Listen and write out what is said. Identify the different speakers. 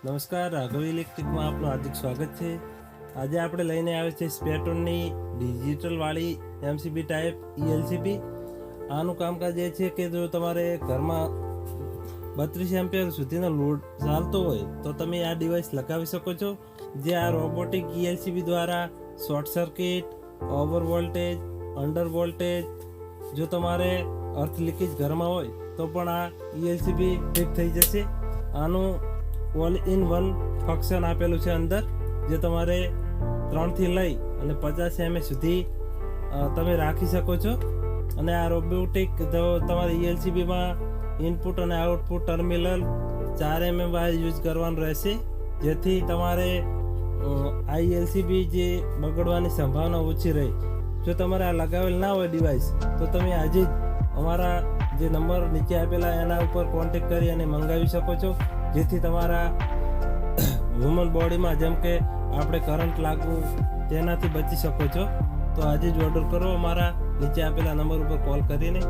Speaker 1: નમસ્કાર, રાઘવ ઇલેક્ટ્રિકમાં આપનું હાર્દિક સ્વાગત છે. આજે આપણે લઈને આવે છે સ્પેટોનની ડિજિટલવાળી એમસીબી ટાઈપ ELCP. આનું કામકાજ એ છે કે જો તમારે ઘરમાં 32 એમ્પિયર સુધીનો લોડ ચાલતો હોય તો તમે આ ડિવાઇસ લગાવી શકો છો, જે આ રોબોટિક ELCP દ્વારા short circuit, over voltage, under voltage, જો તમારે અર્થ લીકેજ ઘરમાં હોય તો પણ આ ELCP ઠીક થઈ જશે. આનું ઓલ ઇન વન ફંક્શન આપેલું છે અંદર, જે તમારે 3 થી લઈ અને 50 mAh સુધી તમે રાખી શકો છો. અને આ રોબોટિક તમારે ELCPમાં ઇનપુટ અને output terminal 4 mm wire use કરવાનું રહેશે, જેથી તમારે આ ELCP જે બગડવાની સંભાવના ઓછી રહે. જો તમારે આ લગાવેલ ના હોય ડિવાઇસ તો તમે આજે જ અમારા જે નંબર નીચે આપેલા એના ઉપર કોન્ટેક્ટ કરી અને મંગાવી શકો છો, જેથી તમારા હ્યુમન બોડીમાં જેમ કે આપણે કરંટ લાગવું તેનાથી બચી શકો છો. તો આજે જ ઓર્ડર કરો અમારા નીચે આપેલા નંબર ઉપર કોલ કરીને.